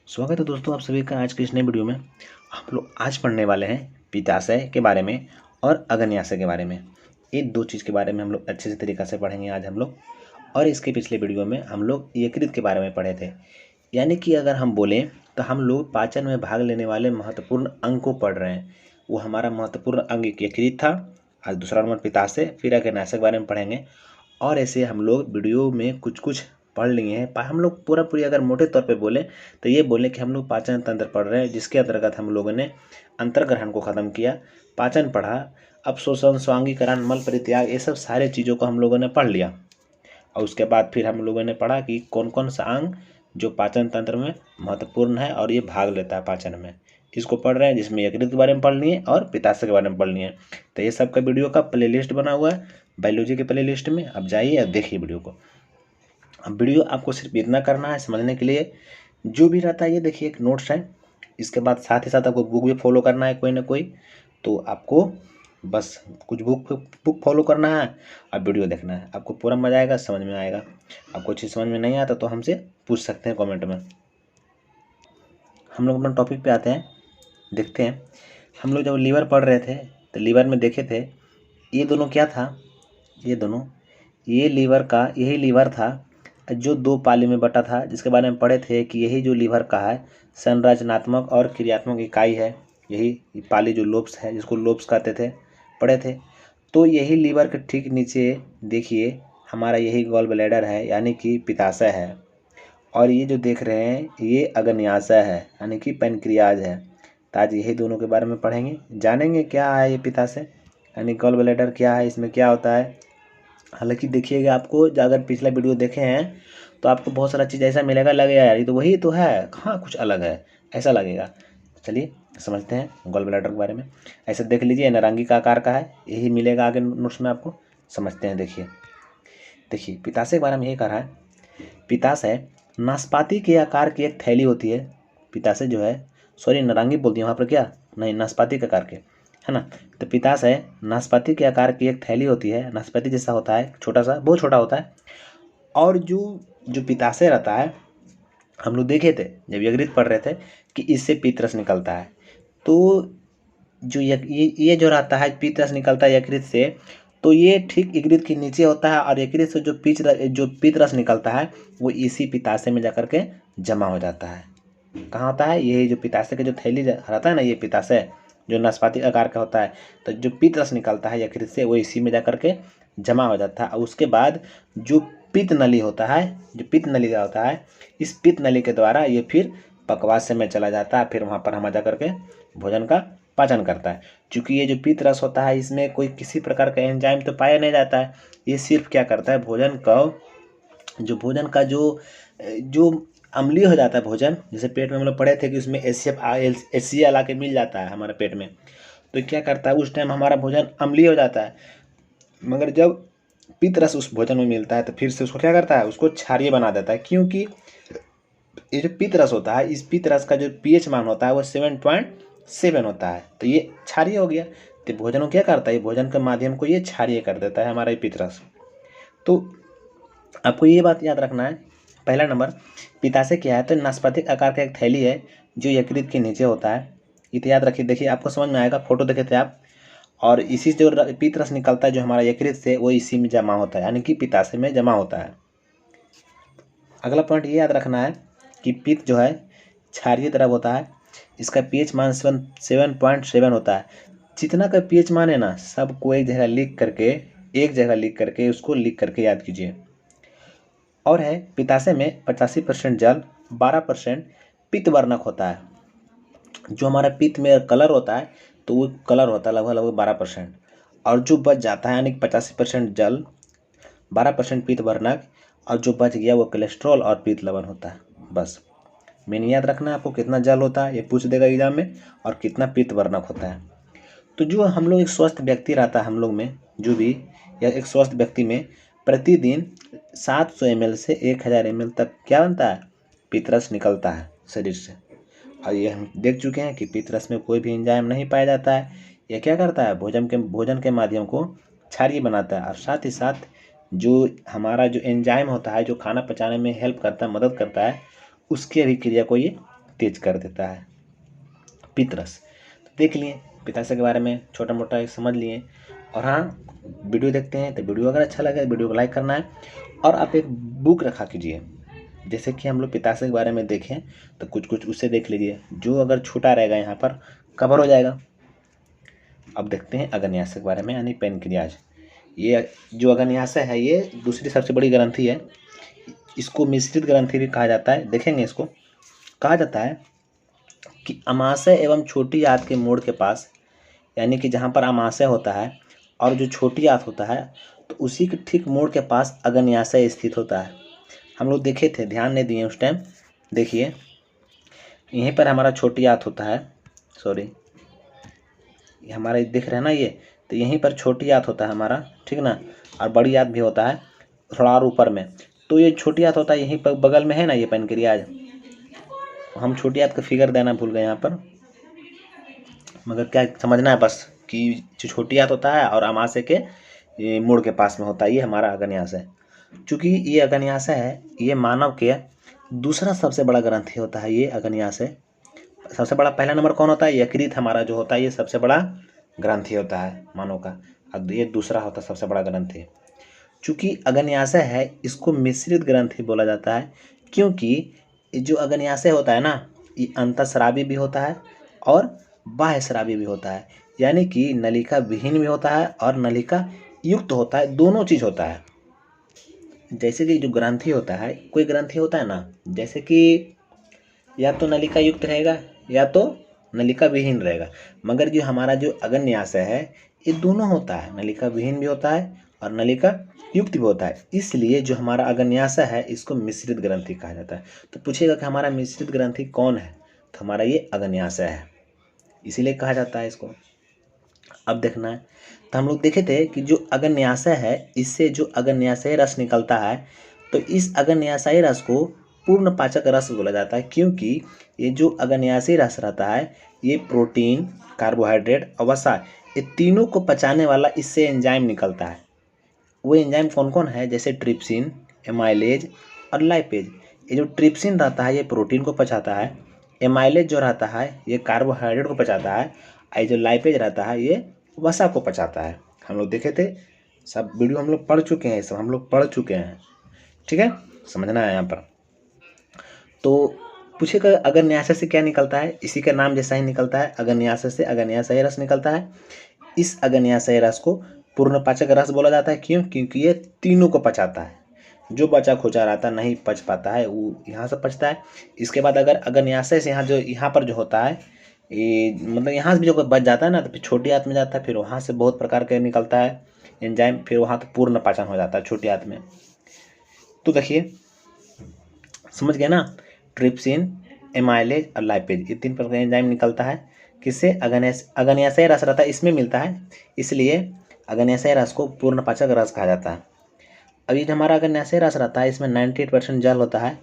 स्वागत है दोस्तों आप सभी का आज के इस नए वीडियो में। हम लोग आज पढ़ने वाले हैं पित्ताशय के बारे में और अग्न्याशय के बारे में। ये दो चीज़ के बारे में हम लोग अच्छे से तरीक़ा से पढ़ेंगे आज हम लोग। और इसके पिछले वीडियो में हम लोग यकृत के बारे में पढ़े थे। यानी कि अगर हम बोलें तो हम लोग पाचन में भाग लेने वाले महत्वपूर्ण अंग को पढ़ रहे हैं। वो हमारा महत्वपूर्ण अंग यकृत था, आज दूसरा नंबर पित्ताशय, फिर अग्न्याशय के बारे में पढ़ेंगे। और ऐसे हम लोग वीडियो में कुछ कुछ पढ़ लिए हैं। हम लोग पूरी अगर मोटे तौर पे बोलें तो ये बोलें कि हम लोग पाचन तंत्र पढ़ रहे हैं, जिसके अंतर्गत हम लोगों ने अंतर्ग्रहण को ख़त्म किया, पाचन पढ़ा, अपशोषण, स्वांगीकरण, मल परित्याग, ये सब सारे चीज़ों को हम लोगों ने पढ़ लिया। और उसके बाद फिर हम लोगों ने पढ़ा कि कौन कौन सा अंग जो पाचन तंत्र में महत्वपूर्ण है और ये भाग लेता है पाचन में, इसको पढ़ रहे हैं, जिसमें यकृत के बारे में पढ़ लिए और पित्ताशय के बारे में पढ़ लिए। तो ये सब का वीडियो का प्लेलिस्ट बना हुआ है बायोलॉजी के प्लेलिस्ट में। अब जाइए और देखिए वीडियो को। अब वीडियो आपको सिर्फ इतना करना है समझने के लिए, जो भी रहता है ये देखिए एक नोट्स है। इसके बाद साथ ही साथ आपको बुक भी फॉलो करना है कोई ना कोई। तो आपको बस कुछ बुक फॉलो करना है और वीडियो देखना है, आपको पूरा मज़ा आएगा, समझ में आएगा। आपको चीज़ समझ में नहीं आता तो हमसे पूछ सकते हैं कमेंट में। हम लोग अपना टॉपिक पे आते हैं, देखते हैं। हम लोग जब लीवर पढ़ रहे थे तो लीवर में देखे थे ये दोनों क्या था, ये दोनों, ये लीवर का यही लीवर था जो दो पाली में बटा था, जिसके बारे में पढ़े थे कि यही जो लीवर का है संरचनात्मक और क्रियात्मक इकाई है। यही पाली जो लोब्स है, जिसको लोब्स कहते थे, पढ़े थे। तो यही लीवर के ठीक नीचे देखिए हमारा यही गॉल ब्लैडर है, यानी कि पित्ताशय है। और ये जो देख रहे हैं ये अग्न्याशय है, यानी कि पैनक्रियाज है। तो आज यही दोनों के बारे में पढ़ेंगे, जानेंगे क्या है ये पित्ताशय यानी गॉल ब्लैडर क्या है, इसमें क्या होता है। हालांकि देखिएगा, आपको अगर पिछला वीडियो देखे हैं तो आपको बहुत सारा चीज़ ऐसा मिलेगा, लगेगा यार ये तो वही तो है, कहाँ कुछ अलग है, ऐसा लगेगा। चलिए समझते हैं गॉल ब्लैडर के बारे में। ऐसे देख लीजिए नारंगी का आकार का है, यही मिलेगा आगे नोट्स में आपको। समझते हैं, देखिए पित्ताशय के बारे में यही कह रहा है। पित्ताशय नाशपाती के आकार की एक थैली होती है। पित्ताशय जो है, सॉरी नारंगी बोल दिया वहाँ पर, क्या नहीं, नाशपाती के आकार के, है ना। तो पित्ताशय नाशपाती के आकार की एक थैली होती है, नाशपाती जैसा होता है, छोटा सा, बहुत छोटा होता है। और जो जो पित्ताशय रहता है, हम लोग देखे थे जब यकृत पढ़ रहे थे कि इससे पित्त निकलता है। तो जो ये जो रहता है पित्त निकलता है यकृत से, तो ये ठीक यकृत के नीचे होता है। और यकृत से जो पित्त रस निकलता है वो इसी पित्ताशय में जाकर के जमा हो जाता है। कहाँ होता है, ये जो पित्ताशय का जो थैली रहता है ना, ये पित्ताशय जो नाशपाती आकार का होता है, तो जो पित्त रस निकलता है यकृत से वो इसी में जाकर के जमा हो जाता है। और उसके बाद जो पित्त नली होता है, जो पित्त नली का होता है, इस पित्त नली के द्वारा ये फिर पकवास्य में चला जाता है। फिर वहाँ पर हम जा करके भोजन का पाचन करता है। चूँकि ये जो पित्त रस होता है इसमें कोई किसी प्रकार का एंजाइम तो पाया नहीं जाता है, ये सिर्फ क्या करता है, भोजन का जो अम्लीय हो जाता है भोजन, जैसे पेट में हम लोग पढ़े थे कि उसमें HCl आके मिल जाता है हमारे पेट में, तो क्या करता है उस टाइम हमारा भोजन अम्लीय हो जाता है। मगर जब पित्त रस उस भोजन में मिलता है तो फिर से उसको क्या करता है, उसको क्षारीय बना देता है। क्योंकि ये जो पित्त रस होता है, इस पित्त रस का जो pH मान होता है वो 7.7 होता है, तो ये क्षारीय हो गया। तो भोजन को क्या करता है, भोजन के माध्यम को ये क्षारीय कर देता है हमारा ये पित्त रस। तो आपको ये बात याद रखना है। पहला नंबर, पित्ताशय क्या है, तो नाशपाती आकार का एक थैली है जो यकृत के नीचे होता है। ये तो याद रखिए, देखिए आपको समझ में आएगा, फोटो देखे थे आप। और इसी से जो पित्त रस निकलता है जो हमारा यकृत से, वो इसी में जमा होता है, यानी कि पित्ताशय में जमा होता है। अगला पॉइंट ये याद रखना है कि पित्त जो है क्षारीय द्रव होता है, इसका pH मान 7.7 होता है। जितना का pH मान है ना, सबको एक जगह लिख करके उसको लिख करके याद कीजिए। और है पित्ताशय में 85% जल, 12% पित्त वर्णक होता है। जो हमारा पित्त में कलर होता है तो वो कलर होता है लगभग 12%। और जो बच जाता है यानी कि 85% जल, 12% पित्त वर्णक, और जो बच गया वो कोलेस्ट्रॉल और पित्त लवण होता है। बस मेन याद रखना है आपको, कितना जल होता है ये पूछ देगा एग्जाम में, और कितना पित्त वर्णक होता है। तो जो हम लोग एक स्वस्थ व्यक्ति रहता है हम लोग में, जो भी या एक स्वस्थ व्यक्ति में प्रतिदिन 700 ml से 1000 ml तक क्या बनता है, पित्त रस निकलता है शरीर से। और ये हम देख चुके हैं कि पित्त रस में कोई भी एंजाइम नहीं पाया जाता है। यह क्या करता है, भोजन के माध्यम को क्षारीय बनाता है। और साथ ही साथ जो हमारा जो एंजाइम होता है जो खाना पचाने में हेल्प करता है, मदद करता है, उसकी अभिक्रिया को ये तेज कर देता है। पित्तरस तो देख लिए, पित्ताशय के बारे में छोटा मोटा समझ लिए। और हाँ, वीडियो देखते हैं तो वीडियो अगर अच्छा लगे वीडियो को लाइक करना है, और आप एक बुक रखा कीजिए। जैसे कि हम लोग पित्ताशय के बारे में देखें तो कुछ कुछ उससे देख लीजिए, जो अगर छूटा रहेगा यहाँ पर कवर हो जाएगा। अब देखते हैं अग्न्याशय के बारे में, यानी पैनक्रियाज। ये जो अग्न्याशय है ये दूसरी सबसे बड़ी ग्रंथि है। इसको मिश्रित ग्रंथि भी कहा जाता है। देखेंगे, इसको कहा जाता है कि अमाशय एवं छोटी आंत के मोड़ के पास, यानी कि जहाँ पर अमाशय होता है और जो छोटी आंत होता है तो उसी के ठीक मोड़ के पास अग्न्याशय स्थित होता है। हम लोग देखे थे, ध्यान नहीं दिए उस टाइम। देखिए यहीं पर हमारा छोटी आंत होता है, सॉरी ये हमारा दिख रहा है ना ये, तो यहीं पर छोटी आंत होता है हमारा, ठीक ना, और बड़ी आंत भी होता है थोड़ा और ऊपर में। तो ये छोटी आंत होता है यहीं पर बगल में है ना, ये पैनक्रियाज। हम छोटी आंत का फिगर देना भूल गए यहाँ पर, मगर क्या समझना है बस कि जो छोटी आंत होता है और अमाशय के मोड़ के पास में होता है, ये हमारा अग्न्याशय। चूँकि ये अग्न्याशय है, ये मानव के दूसरा सबसे बड़ा ग्रंथि होता है। ये अग्न्याशय सबसे बड़ा, पहला नंबर कौन होता है? यकृत हमारा जो होता है, ये सबसे बड़ा ग्रंथि होता है मानव का, अब ये दूसरा होता है सबसे बड़ा ग्रंथि। चूँकि अग्न्याशय है, इसको मिश्रित ग्रंथि बोला जाता है, क्योंकि जो अग्न्याशय होता है ना, ये अंतःस्रावी भी होता है और बाह्यस्रावी भी होता है, यानी कि नलिका विहीन भी होता है और नलिका युक्त होता है, दोनों चीज़ होता है। जैसे कि जो ग्रंथि होता है, कोई ग्रंथि होता है ना, जैसे कि या तो नलिका युक्त रहेगा या तो नलिका विहीन रहेगा, मगर जो हमारा जो अग्न्याशय है ये दोनों होता है, नलिका विहीन भी होता है और नलिका युक्त भी होता है। इसलिए जो हमारा अग्न्याशय है इसको मिश्रित ग्रंथि कहा जाता है। तो पूछेगा कि हमारा मिश्रित ग्रंथि कौन है, तो हमारा ये अग्न्याशय है, इसीलिए कहा जाता है इसको। अब देखना है, तो हम लोग देखे थे कि जो अग्न्याशय है, इससे जो अग्न्याशय रस निकलता है, तो इस अग्न्याशय रस को पूर्ण पाचक रस बोला जाता है, क्योंकि ये जो अग्न्याशय रस रहता है ये प्रोटीन, कार्बोहाइड्रेट और वसा, ये तीनों को पचाने वाला इससे एंजाइम निकलता है। वो एंजाइम कौन कौन है? जैसे ट्रिप्सिन, एमाइलेज और लाइपेज। ये जो ट्रिप्सिन रहता है ये प्रोटीन को पचाता है, एमाइलेज जो रहता है ये कार्बोहाइड्रेट को पचाता है, और जो लाइपेज रहता है ये वसा को पचाता है। हम लोग देखे थे, सब वीडियो हम लोग पढ़ चुके हैं, सब हम लोग पढ़ चुके हैं, ठीक है, समझना है यहाँ पर। तो पूछेगा अग्न्याशय से क्या निकलता है? इसी का नाम जैसा ही निकलता है, अग्न्याशय से अग्न्याशय रस निकलता है। इस अग्न्याशय रस को पूर्णपाचक रस बोला जाता है, क्यों? क्योंकि ये तीनों को पचाता है, जो बचा खुचा रहता है नहीं पच पाता है वो यहाँ से पचता है। इसके बाद अगर अग्न्याशय से यहाँ पर जो होता है, ये मतलब यहाँ से भी जो बच जाता है ना, तो फिर छोटी आंत में जाता है, फिर वहाँ से बहुत प्रकार का निकलता है एंजाइम, फिर वहाँ तो पूर्ण पाचन हो जाता है छोटी आंत में। तो देखिए समझ गए ना, ट्रिप्सिन, एमाइलेज और लाइपेज, ये तीन प्रकार का एंजाइम निकलता है। किससे? अग्न्याशय रस रहता है इसमें मिलता है, इसलिए अग्न्याशय रस को पूर्णपाचक रस कहा जाता है। अब ये जो हमारा अग्न्याशय रस रहता है इसमें 98% जल होता है,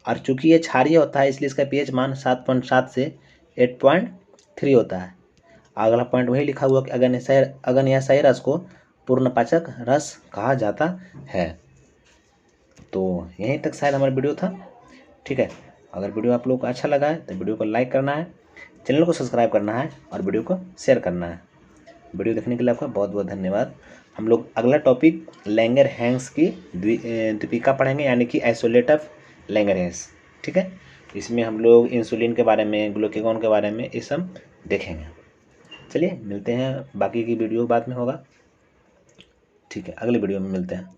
और चूंकि ये क्षारीय होता है इसलिए इसका pH मान 7.7 से 8.3 होता है। अगला पॉइंट वही लिखा हुआ कि अग्न्याशय रस को पूर्णपाचक रस कहा जाता है। तो यहीं तक शायद हमारा वीडियो था, ठीक है। अगर वीडियो आप लोग को अच्छा लगा है तो वीडियो को लाइक करना है, चैनल को सब्सक्राइब करना है और वीडियो को शेयर करना है। वीडियो देखने के लिए आपका बहुत बहुत धन्यवाद। हम लोग अगला टॉपिक लैंगरहैंस की द्वीपिका पढ़ेंगे, यानी कि आइसोलेट ऑफ लैंगरहैंस, ठीक है। इसमें हम लोग इंसुलिन के बारे में, ग्लूकागॉन के बारे में ये सब देखेंगे। चलिए मिलते हैं, बाकी की वीडियो बाद में होगा, ठीक है, अगले वीडियो में मिलते हैं।